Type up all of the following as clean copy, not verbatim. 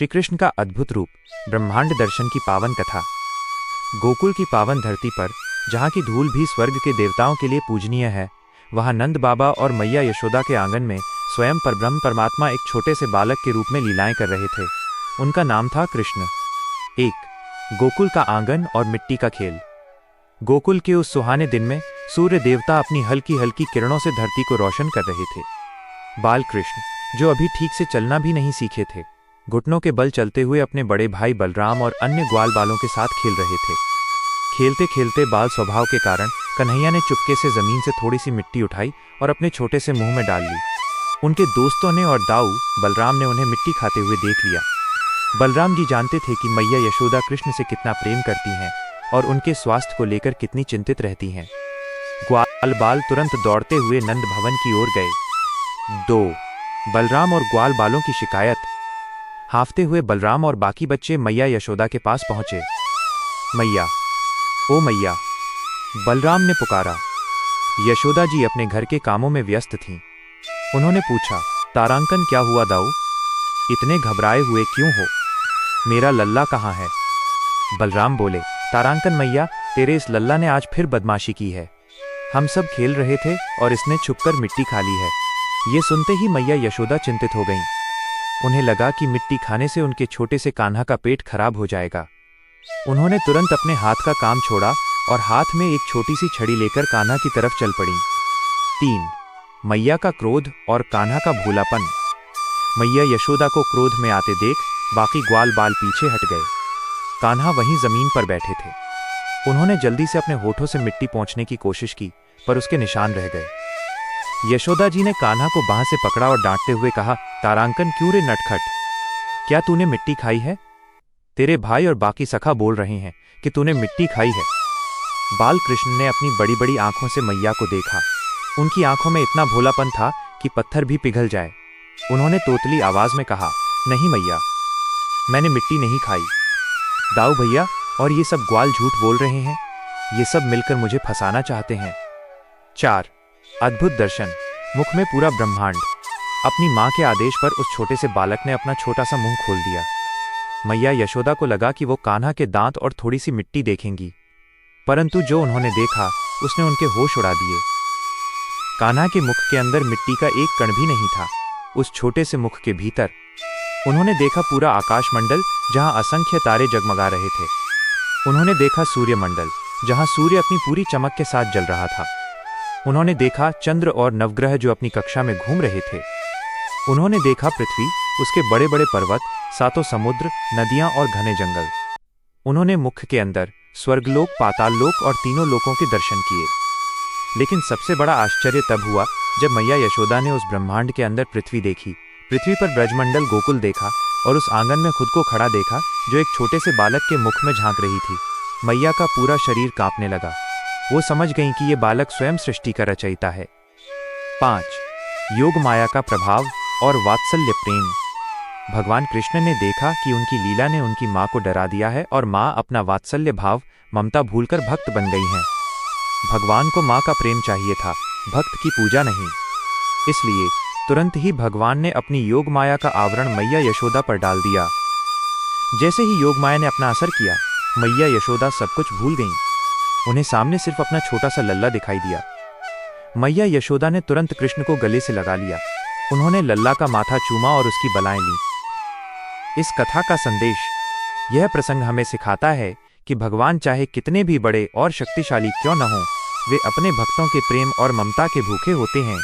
श्री कृष्ण का अद्भुत रूप, ब्रह्मांड दर्शन की पावन कथा। गोकुल की पावन धरती पर, जहाँ की धूल भी स्वर्ग के देवताओं के लिए पूजनीय है, वहाँ नंद बाबा और मैया यशोदा के आंगन में स्वयं परब्रह्म परमात्मा एक छोटे से बालक के रूप में लीलाएं कर रहे थे। उनका नाम था कृष्ण। एक गोकुल का आंगन और मिट्टी का खेल। गोकुल के उस सुहाने दिन में सूर्य देवता अपनी हल्की हल्की किरणों से धरती को रोशन कर रहे थे। बाल कृष्ण, जो अभी ठीक से चलना भी नहीं सीखे थे, घुटनों के बल चलते हुए अपने बड़े भाई बलराम और अन्य ग्वाल बालों के साथ खेल रहे थे। खेलते खेलते बाल स्वभाव के कारण कन्हैया ने चुपके से जमीन से थोड़ी सी मिट्टी उठाई और अपने छोटे से मुंह में डाल ली। उनके दोस्तों ने और दाऊ बलराम ने उन्हें मिट्टी खाते हुए देख लिया। बलराम जी जानते थे कि मैया यशोदा कृष्ण से कितना प्रेम करती हैं और उनके स्वास्थ्य को लेकर कितनी चिंतित रहती हैं। ग्वाल बाल तुरंत दौड़ते हुए नंद भवन की ओर गए। 2 बलराम और ग्वाल बालों की शिकायत। हांफते हुए बलराम और बाकी बच्चे मैया यशोदा के पास पहुंचे। मैया, ओ मैया, बलराम ने पुकारा। यशोदा जी अपने घर के कामों में व्यस्त थीं। उन्होंने पूछा, तारांकन क्या हुआ दाऊ? इतने घबराए हुए क्यों हो? मेरा लल्ला कहाँ है? बलराम बोले, तारांकन मैया, तेरे इस लल्ला ने आज फिर बदमाशी की है। हम सब खेल रहे थे और इसने छुपकर मिट्टी खा ली है। ये सुनते ही मैया यशोदा चिंतित हो गईं। उन्हें लगा कि मिट्टी खाने से उनके छोटे से कान्हा का पेट खराब हो जाएगा। उन्होंने तुरंत अपने हाथ का काम छोड़ा और हाथ में एक छोटी सी छड़ी लेकर कान्हा की तरफ चल पड़ी। 3 मैया का क्रोध और कान्हा का भोलापन। मैया यशोदा को क्रोध में आते देख बाकी ग्वाल बाल पीछे हट गए। कान्हा वहीं जमीन पर बैठे थे। उन्होंने जल्दी से अपने होठों से मिट्टी पोंछने की कोशिश की, पर उसके निशान रह गए। यशोदा जी ने कान्हा को बाह से पकड़ा और डांटते हुए कहा, तारांकन क्यों रे नटखट, क्या तूने मिट्टी खाई है? तेरे भाई और बाकी सखा बोल रहे हैं कि तूने मिट्टी खाई है। बाल कृष्ण ने अपनी बड़ी बड़ी आंखों से मैया को देखा। उनकी आंखों में इतना भोलापन था कि पत्थर भी पिघल जाए। उन्होंने तोतली आवाज में कहा, नहीं मैया, मैंने मिट्टी नहीं खाई। दाऊ भैया और ये सब ग्वाल झूठ बोल रहे हैं। ये सब मिलकर मुझे फंसाना चाहते हैं। 4 अद्भुत दर्शन। मुख में पूरा ब्रह्मांड। अपनी मां के आदेश पर उस छोटे से बालक ने अपना छोटा सा मुंह खोल दिया। मैया यशोदा को लगा कि वो कान्हा के दांत और थोड़ी सी मिट्टी देखेंगी, परंतु जो उन्होंने देखा उसने उनके होश उड़ा दिए। कान्हा के मुख के अंदर मिट्टी का एक कण भी नहीं था। उस छोटे से मुख के भीतर उन्होंने देखा पूरा आकाशमंडल, जहां असंख्य तारे जगमगा रहे थे। उन्होंने देखा सूर्यमंडल, जहां सूर्य अपनी पूरी चमक के साथ जल रहा था। उन्होंने देखा चंद्र और नवग्रह जो अपनी कक्षा में घूम रहे थे। उन्होंने देखा पृथ्वी, उसके बड़े बड़े पर्वत, 7 समुद्र, नदियां और घने जंगल। उन्होंने मुख के अंदर स्वर्गलोक, पाताल लोक और तीनों लोकों के दर्शन किए। लेकिन सबसे बड़ा आश्चर्य तब हुआ जब मैया यशोदा ने उस ब्रह्मांड के अंदर पृथ्वी देखी। पृथ्वी पर ब्रजमंडल गोकुल देखा और उस आंगन में खुद को खड़ा देखा जो एक छोटे से बालक के मुख में झांक रही थी। मैया का पूरा शरीर कांपने लगा। वो समझ गईं कि ये बालक स्वयं सृष्टि का रचयिता है। 5 योग माया का प्रभाव और वात्सल्य प्रेम। भगवान कृष्ण ने देखा कि उनकी लीला ने उनकी मां को डरा दिया है और मां अपना वात्सल्य भाव, ममता भूलकर भक्त बन गई हैं। भगवान को मां का प्रेम चाहिए था, भक्त की पूजा नहीं। इसलिए तुरंत ही भगवान ने अपनी योग माया का आवरण मैया यशोदा पर डाल दिया। जैसे ही योग माया ने अपना असर किया, मैया यशोदा सब कुछ भूल गईं। उन्हें सामने सिर्फ अपना छोटा सा लल्ला दिखाई दिया। मैया यशोदा ने तुरंत कृष्ण को गले से लगा लिया। उन्होंने लल्ला का माथा चूमा और उसकी बलाएं लीं। इस कथा का संदेश, यह प्रसंग हमें सिखाता है कि भगवान चाहे कितने भी बड़े और शक्तिशाली क्यों न हों, वे अपने भक्तों के प्रेम और ममता के भूखे होते हैं।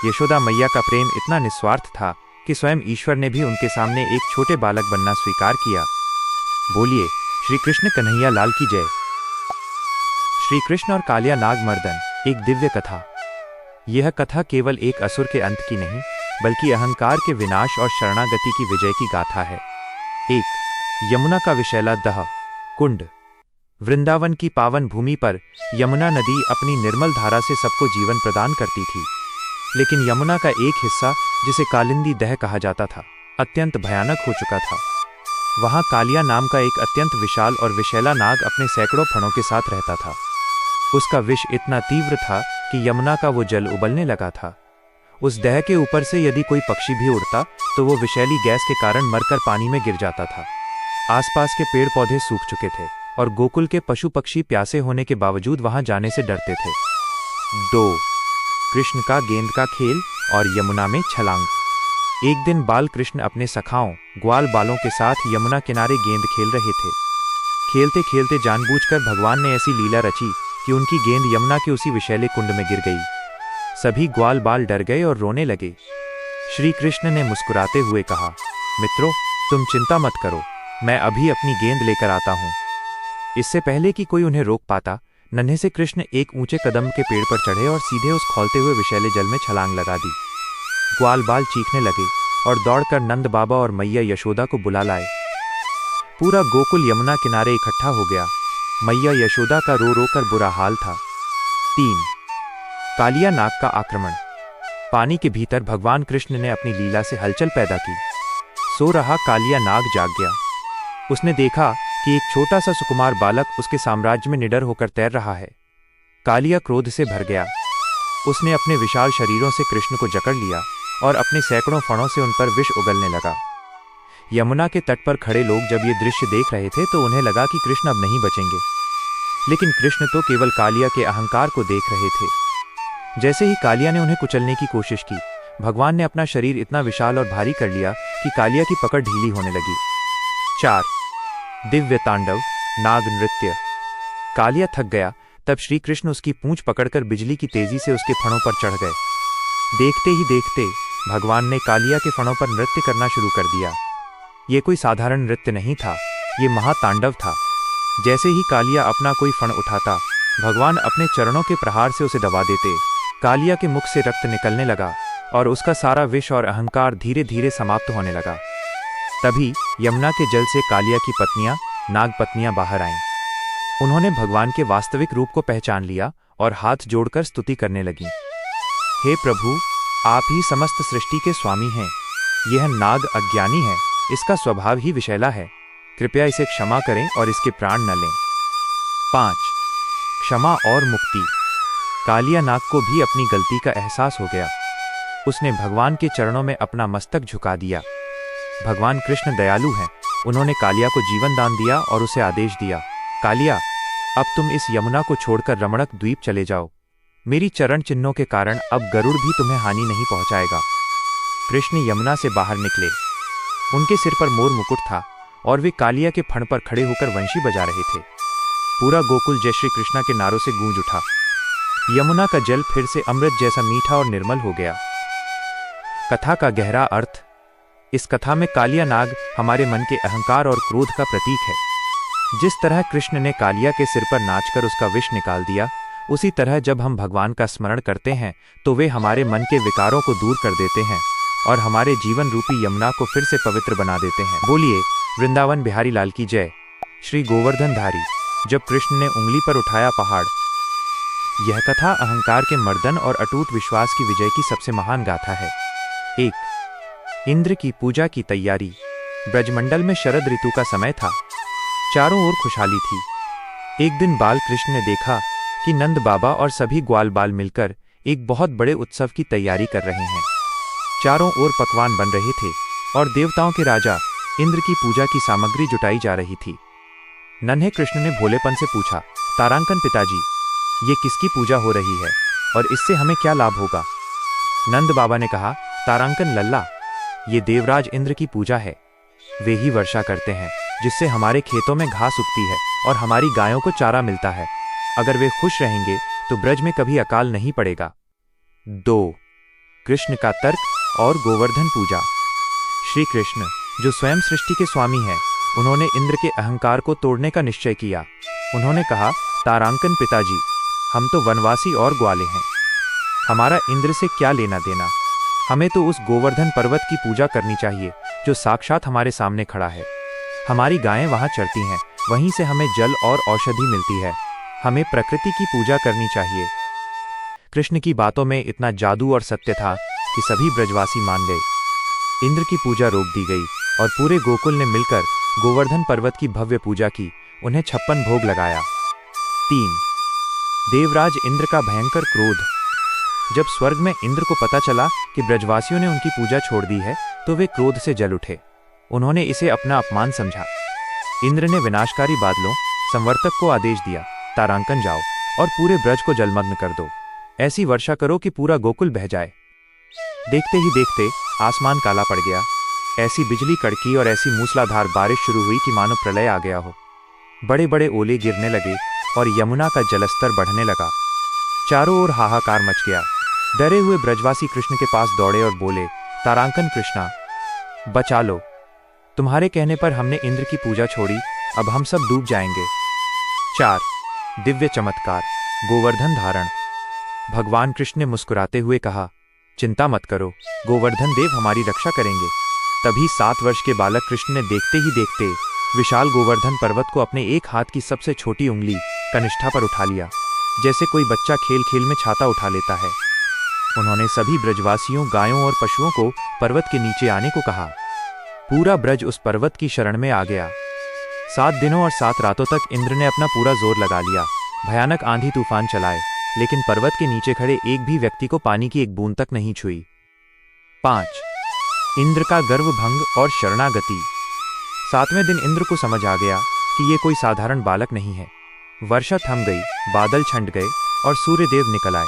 यशोदा मैया का प्रेम इतना निस्वार्थ था कि स्वयं ईश्वर ने भी उनके सामने एक छोटे बालक बनना स्वीकार किया। बोलिए श्री कृष्ण कन्हैया लाल की जय। श्री कृष्ण और कालिया नागमर्दन, एक दिव्य कथा। यह कथा केवल एक असुर के अंत की नहीं, बल्कि अहंकार के विनाश और शरणागति की विजय की गाथा है। 1 यमुना का विशैला दह कुंड। वृंदावन की पावन भूमि पर यमुना नदी अपनी निर्मल धारा से सबको जीवन प्रदान करती थी। लेकिन यमुना का एक हिस्सा, जिसे कालिंदी दह कहा जाता था, अत्यंत भयानक हो चुका था। वहां कालिया नाम का एक अत्यंत विशाल और विशैला नाग अपने सैकड़ों फणों के साथ रहता था। उसका विष इतना तीव्र था कि यमुना का वो जल उबलने लगा था। उस दह के ऊपर से यदि कोई पक्षी भी उड़ता तो वो विषैली गैस के कारण मरकर पानी में गिर जाता था। आसपास के पेड़ पौधे सूख चुके थे और गोकुल के पशु पक्षी प्यासे होने के बावजूद वहां जाने से डरते थे। 2. कृष्ण का गेंद का खेल और यमुना में छलांग। एक दिन बाल कृष्ण अपने सखाओं ग्वाल बालों के साथ यमुना किनारे गेंद खेल रहे थे। खेलते खेलते जानबूझकर भगवान ने ऐसी लीला रची कि उनकी गेंद यमुना के उसी विषैले कुंड में गिर गई। सभी ग्वाल बाल डर गए और रोने लगे। श्री कृष्ण ने मुस्कुराते हुए कहा, मित्रों, तुम चिंता मत करो, मैं अभी अपनी गेंद लेकर आता हूं। इससे पहले कि कोई उन्हें रोक पाता, नन्हे से कृष्ण एक ऊंचे कदम के पेड़ पर चढ़े और सीधे उस खौलते हुए विषैले जल में छलांग लगा दी। ग्वाल बाल चीखने लगे और दौड़कर नंद बाबा और मैया यशोदा को बुला लाए। पूरा गोकुल यमुना किनारे इकट्ठा हो गया। मैया यशोदा का रो रो कर बुरा हाल था। 3. कालिया नाग का आक्रमण। पानी के भीतर भगवान कृष्ण ने अपनी लीला से हलचल पैदा की। सो रहा कालिया नाग जाग गया। उसने देखा कि एक छोटा सा सुकुमार बालक उसके साम्राज्य में निडर होकर तैर रहा है। कालिया क्रोध से भर गया। उसने अपने विशाल शरीरों से कृष्ण को जकड़ लिया और अपने सैकड़ों फणों से उन पर विष उगलने लगा। यमुना के तट पर खड़े लोग जब ये दृश्य देख रहे थे तो उन्हें लगा कि कृष्ण अब नहीं बचेंगे, लेकिन कृष्ण तो केवल कालिया के अहंकार को देख रहे थे। जैसे ही कालिया ने उन्हें कुचलने की कोशिश की, भगवान ने अपना शरीर इतना विशाल और भारी कर लिया कि कालिया की पकड़ ढीली होने लगी। 4. दिव्य तांडव नाग नृत्य। कालिया थक गया, तब श्री कृष्ण उसकी पूंछ पकड़कर बिजली की तेजी से उसके फणों पर चढ़ गए। देखते ही देखते भगवान ने कालिया के फणों पर नृत्य करना शुरू कर दिया। ये कोई साधारण नृत्य नहीं था, ये महातांडव था। जैसे ही कालिया अपना कोई फण उठाता, भगवान अपने चरणों के प्रहार से उसे दबा देते। कालिया के मुख से रक्त निकलने लगा और उसका सारा विष और अहंकार धीरे धीरे समाप्त होने लगा। तभी यमुना के जल से कालिया की पत्नियां, नाग पत्नियां बाहर आईं। उन्होंने भगवान के वास्तविक रूप को पहचान लिया और हाथ जोड़कर स्तुति करने लगीं। हे प्रभु, आप ही समस्त सृष्टि के स्वामी हैं। यह नाग अज्ञानी है, इसका स्वभाव ही विषैला है। कृपया इसे क्षमा करें और इसके प्राण न लें। 5. क्षमा और मुक्ति। कालिया नाग को भी अपनी गलती का एहसास हो गया। उसने भगवान के चरणों में अपना मस्तक झुका दिया। भगवान कृष्ण दयालु हैं। उन्होंने कालिया को जीवन दान दिया और उसे आदेश दिया, कालिया, अब तुम इस यमुना को छोड़कर रमणक द्वीप चले जाओ। मेरी चरण चिन्हों के कारण अब गरुड़ भी तुम्हें हानि नहीं पहुंचाएगा। कृष्ण यमुना से बाहर निकले। उनके सिर पर मोर मुकुट था और वे कालिया के फण पर खड़े होकर वंशी बजा रहे थे। पूरा गोकुल जय श्री कृष्णा के नारों से गूंज उठा। यमुना का जल फिर से अमृत जैसा मीठा और निर्मल हो गया। कथा का गहरा अर्थ। इस कथा में कालिया नाग हमारे मन के अहंकार और क्रोध का प्रतीक है। जिस तरह कृष्ण ने कालिया के सिर पर नाचकर उसका विष निकाल दिया, उसी तरह जब हम भगवान का स्मरण करते हैं तो वे हमारे मन के विकारों को दूर कर देते हैं और हमारे जीवन रूपी यमुना को फिर से पवित्र बना देते हैं। बोलिए वृंदावन बिहारी लाल की जय। श्री गोवर्धन धारी। जब कृष्ण ने उंगली पर उठाया पहाड़। यह कथा अहंकार के मर्दन और अटूट विश्वास की विजय की सबसे महान गाथा है। 1. इंद्र की पूजा की तैयारी। ब्रजमंडल में शरद ऋतु का समय था। चारों ओर खुशहाली थी। एक दिन बाल कृष्ण ने देखा कि नंद बाबा और सभी ग्वाल बाल मिलकर एक बहुत बड़े उत्सव की तैयारी कर रहे हैं। चारों ओर पकवान बन रहे थे और देवताओं के राजा इंद्र की पूजा की सामग्री जुटाई जा रही थी। नन्हे कृष्ण ने भोलेपन से पूछा, तारांकन पिताजी, ये किसकी पूजा हो रही है और इससे हमें क्या लाभ होगा? नंद बाबा ने कहा, तारांकन लल्ला, ये देवराज इंद्र की पूजा है। वे ही वर्षा करते हैं जिससे हमारे खेतों में घास उगती है और हमारी गायों को चारा मिलता है। अगर वे खुश रहेंगे तो ब्रज में कभी अकाल नहीं पड़ेगा। 2. कृष्ण का तर्क और गोवर्धन पूजा। श्री कृष्ण, जो स्वयं सृष्टि के स्वामी हैं, उन्होंने इंद्र के अहंकार को तोड़ने का निश्चय किया। उन्होंने कहा, तारांकन पिताजी, हम तो वनवासी और ग्वाले हैं। हमारा इंद्र से क्या लेना देना? हमें तो उस गोवर्धन पर्वत की पूजा करनी चाहिए जो साक्षात हमारे सामने खड़ा है। हमारी गायें वहां चरती हैं, वहीं से हमें जल और औषधि मिलती है। हमें प्रकृति की पूजा करनी चाहिए। कृष्ण की बातों में इतना जादू और सत्य था कि सभी ब्रजवासी मान गए। इंद्र की पूजा रोक दी गई और पूरे गोकुल ने मिलकर गोवर्धन पर्वत की भव्य पूजा की। उन्हें 56 भोग लगाया। 3. देवराज इंद्र का भयंकर क्रोध। जब स्वर्ग में इंद्र को पता चला कि ब्रजवासियों ने उनकी पूजा छोड़ दी है तो वे क्रोध से जल उठे। उन्होंने इसे अपना अपमान समझा। इंद्र ने विनाशकारी बादलों संवर्तक को आदेश दिया, तारांकन जाओ और पूरे ब्रज को जलमग्न कर दो। ऐसी वर्षा करो कि पूरा गोकुल बह जाए। देखते ही देखते आसमान काला पड़ गया। ऐसी बिजली कड़की और ऐसी मूसलाधार बारिश शुरू हुई कि मानो प्रलय आ गया हो। बड़े बड़े ओले गिरने लगे और यमुना का जलस्तर बढ़ने लगा। चारों ओर हाहाकार मच गया। डरे हुए ब्रजवासी कृष्ण के पास दौड़े और बोले, तारांकन कृष्णा, बचा लो। तुम्हारे कहने पर हमने इंद्र की पूजा छोड़ी, अब हम सब डूब जाएंगे। 4 दिव्य चमत्कार। गोवर्धन धारण। भगवान कृष्ण ने मुस्कुराते हुए कहा, चिंता मत करो, गोवर्धन देव हमारी रक्षा करेंगे। तभी 7 वर्ष के बालक कृष्ण ने देखते ही देखते विशाल गोवर्धन पर्वत को अपने एक हाथ की सबसे छोटी उंगली कनिष्ठा पर उठा लिया, जैसे कोई बच्चा खेल खेल में छाता उठा लेता है। उन्होंने सभी ब्रजवासियों, गायों और पशुओं को पर्वत के नीचे आने को कहा। पूरा ब्रज उस पर्वत की शरण में आ गया। 7 दिनों और 7 रातों तक इंद्र ने अपना पूरा जोर लगा लिया। भयानक आंधी तूफान चलाए, लेकिन पर्वत के नीचे खड़े एक भी व्यक्ति को पानी की एक बूंद तक नहीं छुई। 5 इंद्र का गर्व भंग और शरणागति। 7वें दिन इंद्र को समझ आ गया कि ये कोई साधारण बालक नहीं है। वर्षा थम गई, बादल छंट गए और सूर्यदेव निकल आए।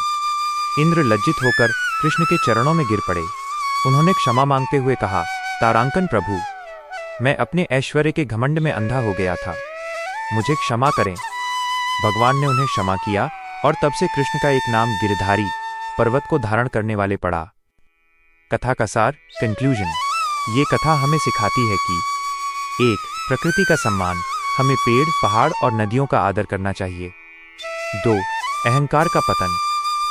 इंद्र लज्जित होकर कृष्ण के चरणों में गिर पड़े। उन्होंने क्षमा मांगते हुए कहा, तारांकन प्रभु, मैं अपने ऐश्वर्य के घमंड में अंधा हो गया था, मुझे क्षमा करें। भगवान ने उन्हें क्षमा किया और तब से कृष्ण का एक नाम गिरधारी, पर्वत को धारण करने वाले पड़ा। कथा का सार, कंक्लूजन। ये कथा हमें सिखाती है कि 1 प्रकृति का सम्मान, हमें पेड़, पहाड़ और नदियों का आदर करना चाहिए। 2 अहंकार का पतन,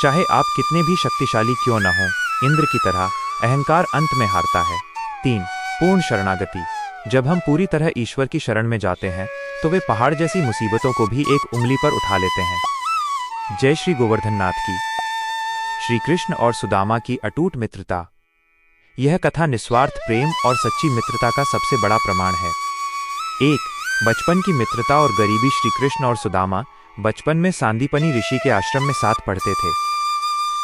चाहे आप कितने भी शक्तिशाली क्यों न हो, इंद्र की तरह अहंकार अंत में हारता है। 3 पूर्ण शरणागति, जब हम पूरी तरह ईश्वर की शरण में जाते हैं तो वे पहाड़ जैसी मुसीबतों को भी एक उंगली पर उठा लेते हैं। जय श्री गोवर्धन नाथ की। श्री कृष्ण और सुदामा की अटूट मित्रता। यह कथा निस्वार्थ प्रेम और सच्ची मित्रता का सबसे बड़ा प्रमाण है। 1 बचपन की मित्रता और गरीबी। श्री कृष्ण और सुदामा बचपन में सांदीपनी ऋषि के आश्रम में साथ पढ़ते थे।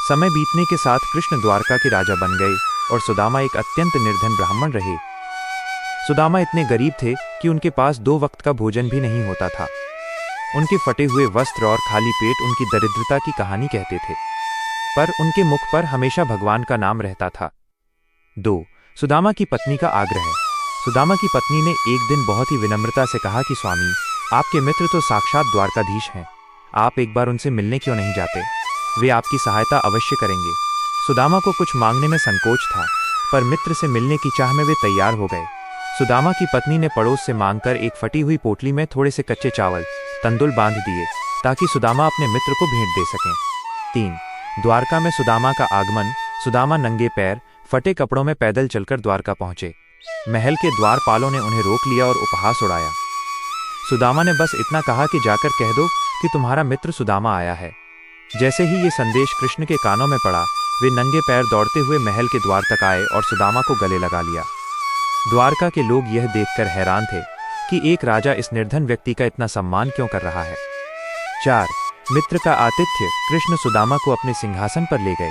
समय बीतने के साथ कृष्ण द्वारका के राजा बन गए और सुदामा एक अत्यंत निर्धन ब्राह्मण रहे। सुदामा इतने गरीब थे कि उनके पास 2 वक्त का भोजन भी नहीं होता था। उनके फटे हुए वस्त्र और खाली पेट उनकी दरिद्रता की कहानी कहते थे, पर उनके मुख पर हमेशा भगवान का नाम रहता था। 2 सुदामा की पत्नी का आग्रह। सुदामा की पत्नी ने एक दिन बहुत ही विनम्रता से कहा कि स्वामी, आपके मित्र तो साक्षात द्वारकाधीश हैं, आप एक बार उनसे मिलने क्यों नहीं जाते? वे आपकी सहायता अवश्य करेंगे। सुदामा को कुछ मांगने में संकोच था, पर मित्र से मिलने की चाह में वे तैयार हो गए। सुदामा की पत्नी ने पड़ोस से मांगकर एक फटी हुई पोटली में थोड़े से कच्चे चावल, तंदुल बांध दिए ताकि सुदामा अपने मित्र को भेंट दे सकें। 3 द्वारका में सुदामा का आगमन। सुदामा नंगे पैर, फटे कपड़ों में पैदल चलकर द्वारका पहुंचे। महल के द्वारपालों ने उन्हें रोक लिया और उपहास उड़ाया। सुदामा ने बस इतना कहा कि जाकर कह दो कि तुम्हारा मित्र सुदामा आया है। जैसे ही ये संदेश कृष्ण के कानों में पड़ा, वे नंगे पैर दौड़ते हुए महल के द्वार तक आए और सुदामा को गले लगा लिया। द्वारका के लोग यह देखकर हैरान थे कि एक राजा इस निर्धन व्यक्ति का इतना सम्मान क्यों कर रहा है। 4 मित्र का आतिथ्य। कृष्ण सुदामा को अपने सिंहासन पर ले गए।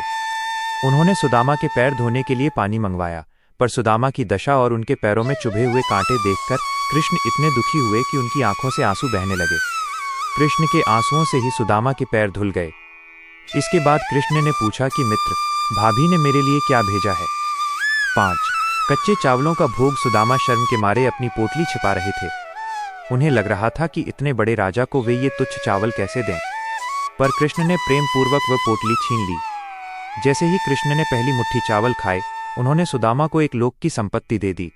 उन्होंने सुदामा के पैर धोने के लिए पानी मंगवाया, पर सुदामा की दशा और उनके पैरों में चुभे हुए कांटे देखकर कृष्ण इतने दुखी हुए कि उनकी आंखों से आंसू बहने लगे। कृष्ण के आंसुओं से ही सुदामा के पैर धुल गए। इसके बाद कृष्ण ने पूछा कि मित्र, भाभी ने मेरे लिए क्या भेजा है? 5 कच्चे चावलों का भोग। सुदामा शर्म के मारे अपनी पोटली छिपा रहे थे। उन्हें लग रहा था कि इतने बड़े राजा को वे ये तुच्छ चावल कैसे दें, पर कृष्ण ने प्रेम पूर्वक वह पोटली छीन ली। जैसे ही कृष्ण ने पहली मुट्ठी चावल खाए, उन्होंने सुदामा को एक लोक की संपत्ति दे दी।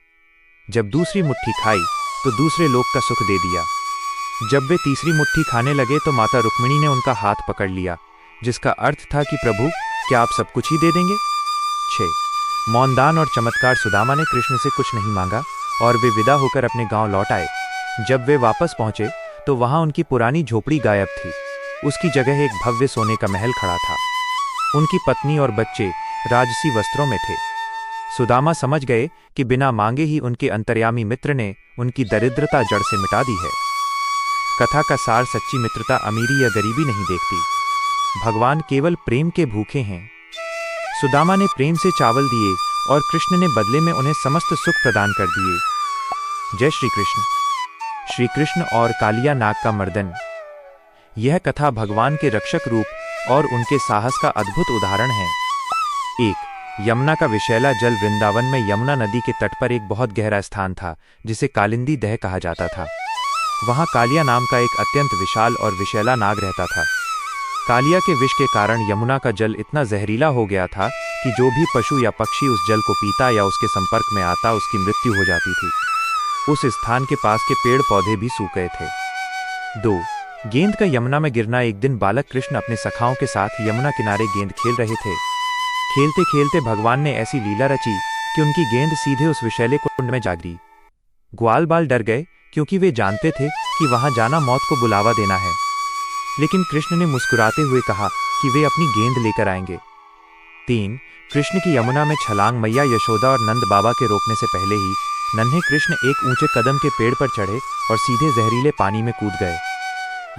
जब दूसरी मुट्ठी खाई तो दूसरे लोक का सुख दे दिया। जब वे तीसरी मुट्ठी खाने लगे तो माता रुक्मिणी ने उनका हाथ पकड़ लिया, जिसका अर्थ था कि प्रभु, क्या आप सब कुछ ही दे देंगे? 6 मौनदान और चमत्कार। सुदामा ने कृष्ण से कुछ नहीं मांगा और वे विदा होकर अपने गांव लौट आए। जब वे वापस पहुंचे तो वहां उनकी पुरानी झोपड़ी गायब थी। उसकी जगह एक भव्य सोने का महल खड़ा था। उनकी पत्नी और बच्चे राजसी वस्त्रों में थे। सुदामा समझ गए कि बिना मांगे ही उनके अंतर्यामी मित्र ने उनकी दरिद्रता जड़ से मिटा दी है। कथा का सार, सच्ची मित्रता अमीरी या गरीबी नहीं देखती। भगवान केवल प्रेम के भूखे हैं। सुदामा ने प्रेम से चावल दिए और कृष्ण ने बदले में उन्हें समस्त सुख प्रदान कर दिए। जय श्री कृष्ण। श्री कृष्ण और कालिया नाग का मर्दन। यह कथा भगवान के रक्षक रूप और उनके साहस का अद्भुत उदाहरण है। 1. यमुना का विशैला जल। वृंदावन में यमुना नदी के तट पर एक बहुत गहरा स्थान था जिसे कालिंदी दह कहा जाता था। वहां कालिया नाम का एक अत्यंत विशाल और विशैला नाग रहता था। कालिया के विष के कारण यमुना का जल इतना जहरीला हो गया था कि जो भी पशु या पक्षी उस जल को पीता या उसके संपर्क में आता उसकी मृत्यु हो जाती थी। उस स्थान के पास के पेड़ पौधे भी सूख गए थे। 2. गेंद का यमुना में गिरना। एक दिन बालक कृष्ण अपने सखाओं के साथ यमुना किनारे गेंद खेल रहे थे। खेलते खेलते भगवान ने ऐसी लीला रची कि उनकी गेंद सीधे उस विशैले कुंड में जा गिरी। ग्वाल बाल डर गए क्योंकि वे जानते थे कि वहां जाना मौत को बुलावा देना है। लेकिन कृष्ण ने मुस्कुराते हुए कहा कि वे अपनी गेंद लेकर आएंगे। 3. कृष्ण की यमुना में छलांग। मैया यशोदा और नंद बाबा के रोकने से पहले ही नन्हे कृष्ण एक ऊंचे कदम के पेड़ पर चढ़े और सीधे जहरीले पानी में कूद गए।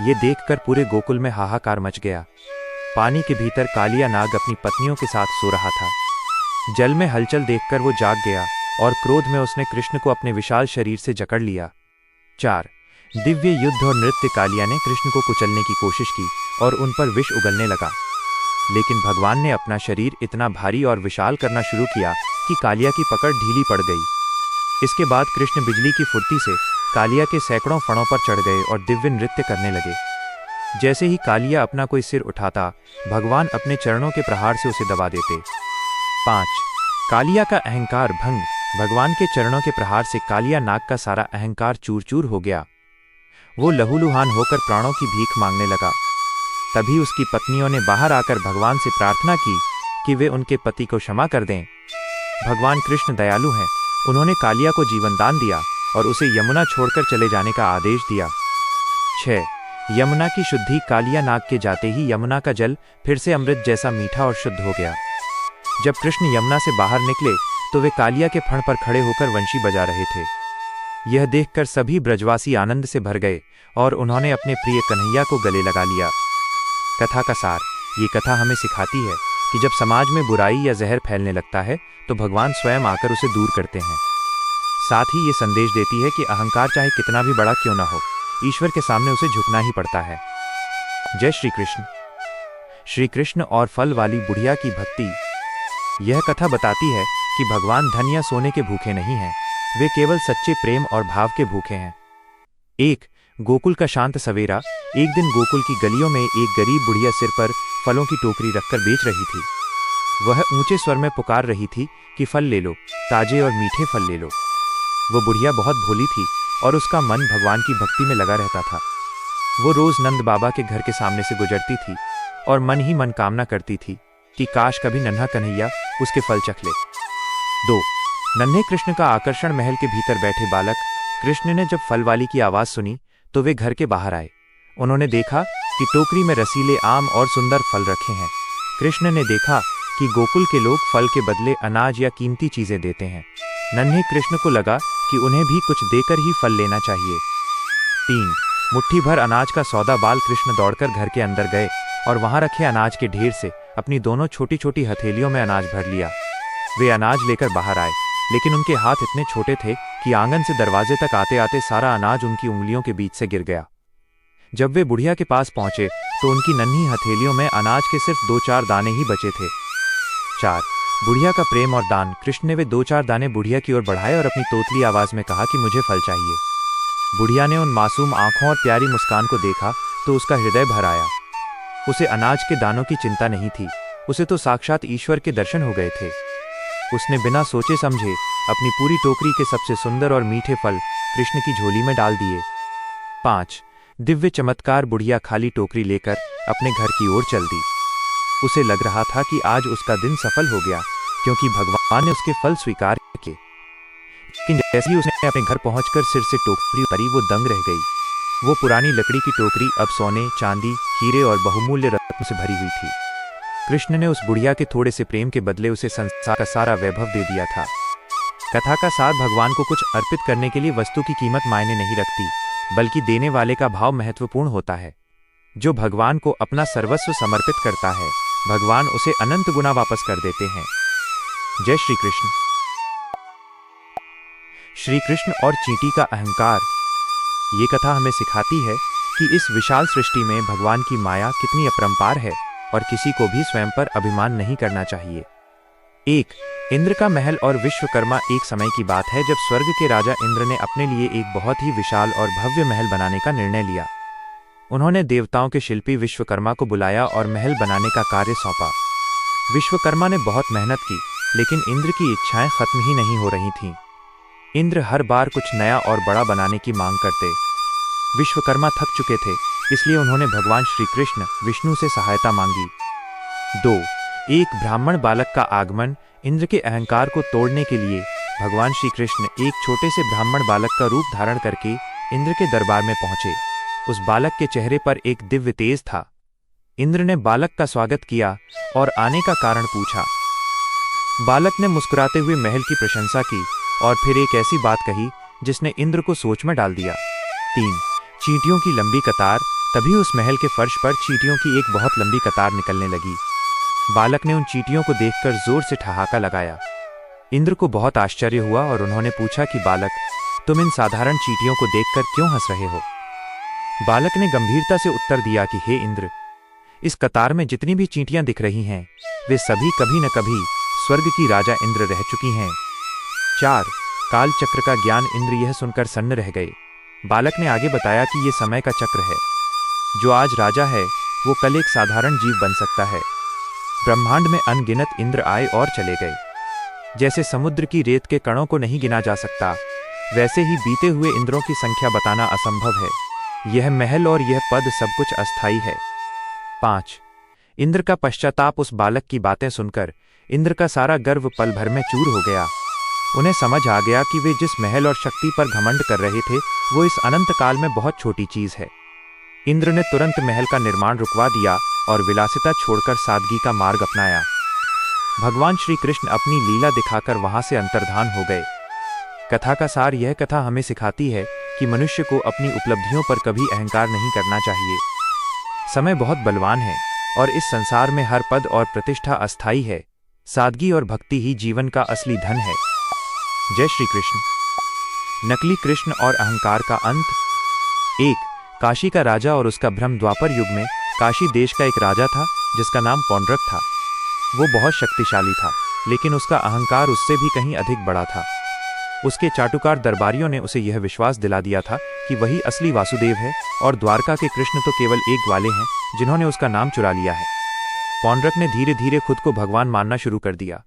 ये देखकर पूरे गोकुल में हाहाकार मच गया। पानी के भीतर कालिया नाग अपनी पत्नियों के साथ सो रहा था। जल में हलचल देखकर वो जाग गया और क्रोध में उसने कृष्ण को अपने विशाल शरीर से जकड़ लिया। 4. दिव्य युद्ध और नृत्य। कालिया ने कृष्ण को कुचलने की कोशिश की और उन पर विष उगलने लगा। लेकिन भगवान ने अपना शरीर इतना भारी और विशाल करना शुरू किया कि कालिया की पकड़ ढीली पड़ गई। इसके बाद कृष्ण बिजली की फुर्ती से कालिया के सैकड़ों फणों पर चढ़ गए और दिव्य नृत्य करने लगे। जैसे ही कालिया अपना कोई सिर उठाता, भगवान अपने चरणों के प्रहार से उसे दबा देते। 5. कालिया का अहंकार भंग। भगवान के चरणों के प्रहार से कालिया नाग का सारा अहंकार चूर चूर हो गया। वो लहूलुहान होकर प्राणों की भीख मांगने लगा। तभी उसकी पत्नियों ने बाहर आकर भगवान से प्रार्थना की कि वे उनके पति को क्षमा कर दें। भगवान कृष्ण दयालु हैं। उन्होंने कालिया को जीवन दान दिया और उसे यमुना छोड़कर चले जाने का आदेश दिया। 6. यमुना की शुद्धि। कालिया नाग के जाते ही यमुना का जल फिर से अमृत जैसा मीठा और शुद्ध हो गया। जब कृष्ण यमुना से बाहर निकले तो वे कालिया के फण पर खड़े होकर वंशी बजा रहे थे। यह देखकर सभी ब्रजवासी आनंद से भर गए और उन्होंने अपने प्रिय कन्हैया को गले लगा लिया। कथा का सार। ये कथा हमें सिखाती है कि जब समाज में बुराई या जहर फैलने लगता है तो भगवान स्वयं आकर उसे दूर करते हैं। साथ ही ये संदेश देती है कि अहंकार चाहे कितना भी बड़ा क्यों ना हो, ईश्वर के सामने उसे झुकना ही पड़ता है। जय श्री कृष्ण। श्री कृष्ण और फल वाली बुढ़िया की भक्ति। यह कथा बताती है कि भगवान धन या सोने के भूखे नहीं हैं, वे केवल सच्चे प्रेम और भाव के भूखे हैं। 1. गोकुल का शांत सवेरा। एक दिन गोकुल की गलियों में एक गरीब बुढ़िया सिर पर फलों की टोकरी रखकर बेच रही थी। वह ऊंचे स्वर में पुकार रही थी कि फल ले लो, ताजे और मीठे फल ले लो। वह बुढ़िया बहुत भोली थी और उसका मन भगवान की भक्ति में लगा रहता था। वो रोज नंद बाबा के घर के सामने से गुजरती थी और मन ही मन कामना करती थी कि काश कभी नन्हा कन्हैया उसके फल चख ले। 2. नन्हे कृष्ण का आकर्षण। महल के भीतर बैठे बालक कृष्ण ने जब फल वाली की आवाज सुनी तो वे घर के बाहर आए। उन्होंने देखा कि टोकरी में रसीले आम और सुंदर फल रखे हैं। कृष्ण ने देखा कि गोकुल के लोग फल के बदले अनाज या कीमती चीजें देते हैं। नन्हे कृष्ण को लगा कि उन्हें भी कुछ देकर ही फल लेना चाहिए। 3. मुट्ठी भर अनाज का सौदा। बाल कृष्ण दौड़कर घर के अंदर गए और वहां रखे अनाज के ढेर से अपनी दोनों छोटी छोटी हथेलियों में अनाज भर लिया। वे अनाज लेकर बाहर आए, लेकिन उनके हाथ इतने छोटे थे कि आंगन से दरवाजे तक आते आते सारा अनाज उनकी उंगलियों के बीच से गिर गया। जब वे बुढ़िया के पास पहुंचे तो उनकी नन्ही हथेलियों में अनाज के सिर्फ 2-4 दाने ही बचे थे। 4. बुढ़िया का प्रेम और दान। कृष्ण ने वे 2-4 दाने बुढ़िया की ओर बढ़ाए और अपनी तोतली आवाज में कहा कि मुझे फल चाहिए। बुढ़िया ने उन मासूम आंखों और प्यारी मुस्कान को देखा तो उसका हृदय भर आया। उसे अनाज के दानों की चिंता नहीं थी, उसे तो साक्षात ईश्वर के दर्शन हो गए थे। उसने बिना सोचे समझे अपनी पूरी टोकरी के सबसे सुंदर और मीठे फल कृष्ण की झोली में डाल दिए। 5. दिव्य चमत्कार। बुढ़िया खाली टोकरी लेकर अपने घर की ओर चल दी। उसे लग रहा था कि आज उसका दिन सफल हो गया क्योंकि भगवान ने उसके फल स्वीकार किए। लेकिन जैसे ही उसने अपने घर पहुंचकर सिर से टोकरी उतारी वो दंग रह गई। वो पुरानी लकड़ी की टोकरी अब सोने, चांदी, हीरे और बहुमूल्य रत्नों से भरी हुई थी। कृष्ण ने उस बुढ़िया के थोड़े से प्रेम के बदले उसे संसार का सारा वैभव दे दिया था। कथा का सार। भगवान को कुछ अर्पित करने के लिए वस्तु की कीमत मायने नहीं रखती, बल्कि देने वाले का भाव महत्वपूर्ण होता है। जो भगवान को अपना सर्वस्व समर्पित करता है भगवान उसे अनंत गुना वापस कर देते हैं। जय श्री कृष्ण। श्री कृष्ण और चींटी का अहंकार। ये कथा हमें सिखाती है कि इस विशाल सृष्टि में भगवान की माया कितनी अपरंपार है और किसी को भी स्वयं पर अभिमान नहीं करना चाहिए। एक इंद्र का महल और विश्वकर्मा। एक समय की बात है जब स्वर्ग के राजा इंद्र ने अपने लिए एक बहुत ही विशाल और भव्य महल बनाने का निर्णय लिया। उन्होंने देवताओं के शिल्पी विश्वकर्मा को बुलाया और महल बनाने का कार्य सौंपा। विश्वकर्मा ने बहुत मेहनत की, लेकिन इंद्र की इच्छाएं खत्म ही नहीं हो रही थीं। इंद्र हर बार कुछ नया और बड़ा बनाने की मांग करते। विश्वकर्मा थक चुके थे, इसलिए उन्होंने भगवान श्री कृष्ण विष्णु से सहायता मांगी। 2 एक ब्राह्मण बालक का आगमन। इंद्र के अहंकार को तोड़ने के लिए भगवान श्री कृष्ण एक छोटे से ब्राह्मण बालक का रूप धारण करके इंद्र के दरबार में पहुंचे। उस बालक के चेहरे पर एक दिव्य तेज था। इंद्र ने बालक का स्वागत किया और आने का कारण पूछा। बालक ने मुस्कुराते हुए महल की प्रशंसा की और फिर एक ऐसी बात कही जिसने इंद्र को सोच में डाल दिया। 3 चींटियों की लंबी कतार। तभी उस महल के फर्श पर चींटियों की एक बहुत लंबी कतार निकलने लगी। बालक ने उन चींटियों को देखकर जोर से ठहाका लगाया। इंद्र को बहुत आश्चर्य हुआ और उन्होंने पूछा कि बालक, तुम इन साधारण चींटियों को देखकर क्यों हंस रहे हो? बालक ने गंभीरता से उत्तर दिया कि हे इंद्र, इस कतार में जितनी भी चींटियां दिख रही हैं, वे सभी कभी न कभी स्वर्ग की राजा इंद्र रह चुकी हैं। 4 काल चक्र का ज्ञान। इंद्र यह सुनकर सन्न रह गए। बालक ने आगे बताया कि यह समय का चक्र है। जो आज राजा है वो कल एक साधारण जीव बन सकता है। ब्रह्मांड में अनगिनत इंद्र आए और चले गए। जैसे समुद्र की रेत के कणों को नहीं गिना जा सकता, वैसे ही बीते हुए इंद्रों की संख्या बताना असंभव है। यह महल और यह पद सब कुछ अस्थायी है। 5 इंद्र का पश्चाताप। उस बालक की बातें सुनकर इंद्र का सारा गर्व पल भर में चूर हो गया। उन्हें समझ आ गया कि वे जिस महल और शक्ति पर घमंड कर रहे थे वो इस अनंत काल में बहुत छोटी चीज है। इंद्र ने तुरंत महल का निर्माण रुकवा दिया और विलासिता छोड़कर सादगी का मार्ग अपनाया। भगवान श्री कृष्ण अपनी लीला दिखाकर वहां से अंतर्धान हो गए। कथा का सार। यह कथा हमें सिखाती है कि मनुष्य को अपनी उपलब्धियों पर कभी अहंकार नहीं करना चाहिए। समय बहुत बलवान है और इस संसार में हर पद और प्रतिष्ठा अस्थायी है। सादगी और भक्ति ही जीवन का असली धन है। जय श्री कृष्ण। नकली कृष्ण और अहंकार का अंत। 1 काशी का राजा और उसका भ्रम। द्वापर युग में काशी देश का एक राजा था जिसका नाम पौंड्रक था। वो बहुत शक्तिशाली था, लेकिन उसका अहंकार उससे भी कहीं अधिक बड़ा था। उसके चाटुकार दरबारियों ने उसे यह विश्वास दिला दिया था कि वही असली वासुदेव है और द्वारका के कृष्ण तो केवल एक ग्वाले हैं जिन्होंने उसका नाम चुरा लिया है। पौंड्रक ने धीरे धीरे खुद को भगवान मानना शुरू कर दिया।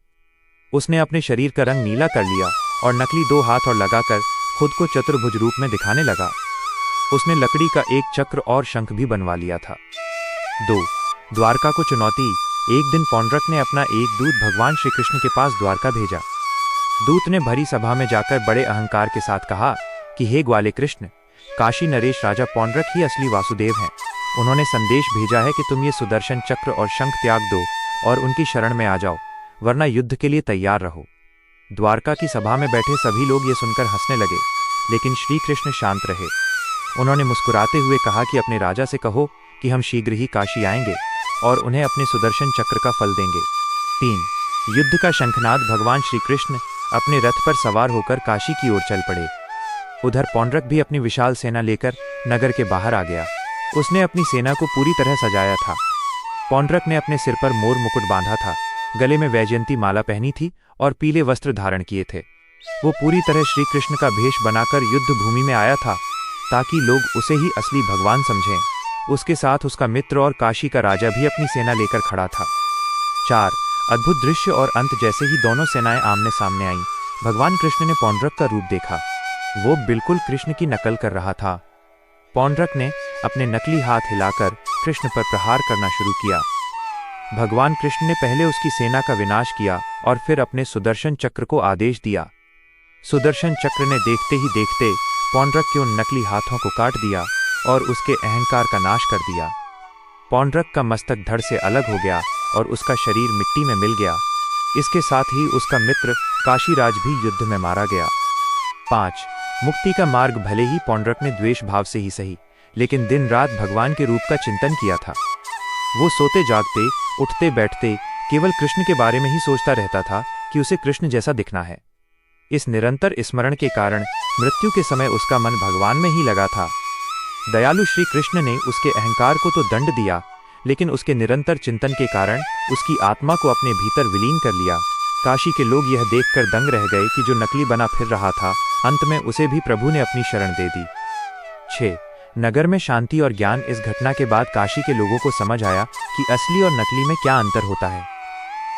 उसने अपने शरीर का रंग नीला कर लिया और नकली 2 हाथ और लगाकर खुद को चतुर्भुज रूप में दिखाने लगा। उसने लकड़ी का एक चक्र और शंख भी बनवा लिया था। 2 द्वारका को चुनौती। एक दिन पौंड्रक ने अपना एक दूत भगवान श्री कृष्ण के पास द्वारका भेजा। दूत ने भरी सभा में जाकर बड़े अहंकार के साथ कहा कि हे ग्वाले कृष्ण, काशी नरेश राजा पौंड्रक ही असली वासुदेव हैं। उन्होंने संदेश भेजा है कि तुम ये सुदर्शन चक्र और शंख त्याग दो और उनकी शरण में आ जाओ, वरना युद्ध के लिए तैयार रहो। द्वारका की सभा में बैठे सभी लोग ये सुनकर हंसने लगे, लेकिन श्री कृष्ण शांत रहे। उन्होंने मुस्कुराते हुए कहा कि अपने राजा से कहो कि हम शीघ्र ही काशी आएंगे और उन्हें अपने सुदर्शन चक्र का फल देंगे। 3 युद्ध का शंखनाद। भगवान श्री कृष्ण अपने रथ पर सवार होकर काशी की ओर चल पड़े। उधर पौंड्रक भी अपनी विशाल सेना लेकर नगर के बाहर आ गया। उसने अपनी सेना को पूरी तरह सजाया था। पौंड्रक ने अपने सिर पर मोर मुकुट बांधा था, गले में वैजयंती माला पहनी थी और पीले वस्त्र धारण किए थे। वो पूरी तरह श्री कृष्ण का भेष बनाकर युद्ध भूमि में आया था ताकि लोग उसे ही असली भगवान समझें। उसके साथ उसका मित्र और काशी का राजा भी अपनी सेना लेकर खड़ा था। 4 अद्भुत दृश्य। और अंत जैसे ही दोनों सेनाएं आमने सामने आईं, भगवान कृष्ण ने पौंड्रक का रूप देखा। वो बिल्कुल कृष्ण की नकल कर रहा था। पौंड्रक ने अपने नकली हाथ हिलाकर कृष्ण पर प्रहार करना शुरू किया। भगवान कृष्ण ने पहले उसकी सेना का विनाश किया और फिर अपने सुदर्शन चक्र को आदेश दिया। सुदर्शन चक्र ने देखते ही देखते पौंड्रक के उन नकली हाथों को काट दिया और उसके अहंकार का नाश कर दिया। पौंड्रक का मस्तक धड़ से अलग हो गया और उसका शरीर मिट्टी में मिल गया। इसके साथ ही उसका मित्र काशीराज भी युद्ध में मारा गया। 5 मुक्ति का मार्ग। भले ही पौंड्रक ने द्वेष भाव से ही सही, लेकिन दिन रात भगवान के रूप का चिंतन किया था। वो सोते जागते, उठते बैठते केवल कृष्ण के बारे में ही सोचता रहता था कि उसे कृष्ण जैसा दिखना है। इस निरंतर स्मरण के कारण मृत्यु के समय उसका मन भगवान में ही लगा था। दयालु श्री कृष्ण ने उसके अहंकार को तो दंड दिया, लेकिन उसके निरंतर चिंतन के कारण उसकी आत्मा को अपने भीतर विलीन कर लिया। काशी के लोग यह देखकर दंग रह गए कि जो नकली बना फिर रहा था, अंत में उसे भी प्रभु ने अपनी शरण दे दी। 6. नगर में शांति और ज्ञान। इस घटना के बाद काशी के लोगों को समझ आया कि असली और नकली में क्या अंतर होता है।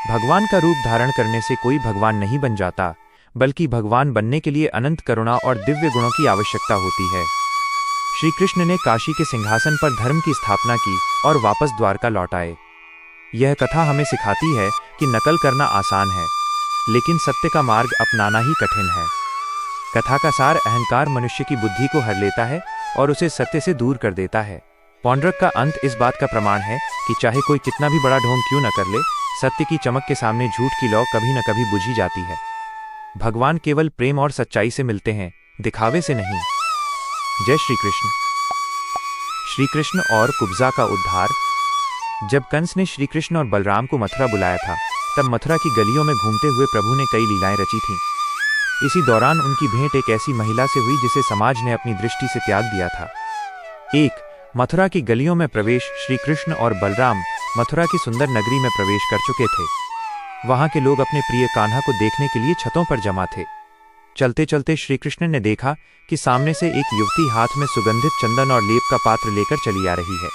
भगवान का रूप धारण करने से कोई भगवान नहीं बन जाता, बल्कि भगवान बनने के लिए अनंत करुणा और दिव्य गुणों की आवश्यकता होती है। श्री कृष्ण ने काशी के सिंहासन पर धर्म की स्थापना की और वापस द्वारका लौट आए। यह कथा हमें सिखाती है कि नकल करना आसान है, लेकिन सत्य का मार्ग अपनाना ही कठिन है। कथा का सार अहंकार मनुष्य की बुद्धि को हर लेता है और उसे सत्य से दूर कर देता है। पौंड्रक का अंत इस बात का प्रमाण है कि चाहे कोई कितना भी बड़ा ढोंग क्यों न कर ले, सत्य की चमक के सामने झूठ की लौ कभी न कभी बुझी जाती है। भगवान केवल प्रेम और सच्चाई से मिलते हैं, दिखावे से नहीं। जय श्री कृष्ण। श्री कृष्ण और कुब्जा का उद्धार। जब कंस ने श्री कृष्ण और बलराम को मथुरा बुलाया था, तब मथुरा की गलियों में घूमते हुए प्रभु ने कई लीलाएं रची थीं। इसी दौरान उनकी भेंट एक ऐसी महिला से हुई जिसे समाज ने अपनी दृष्टि से त्याग दिया था। 1. मथुरा की गलियों में प्रवेश। श्री कृष्ण और बलराम मथुरा की सुंदर नगरी में प्रवेश कर चुके थे। वहां के लोग अपने प्रिय कान्हा को देखने के लिए छतों पर जमा थे। चलते चलते श्री कृष्ण ने देखा कि सामने से एक युवती हाथ में सुगंधित चंदन और लेप का पात्र लेकर चली आ रही है।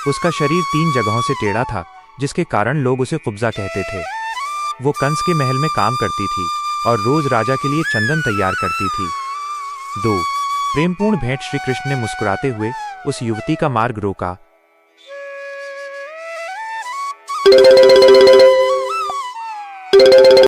उसका शरीर 3 जगहों से टेढ़ा था, जिसके कारण लोग उसे कुब्जा कहते थे। वो कंस के महल में काम करती थी और रोज राजा के लिए चंदन तैयार करती थी। 2. प्रेमपूर्ण भेंट। श्री कृष्ण ने मुस्कुराते हुए उस युवती का मार्ग रोका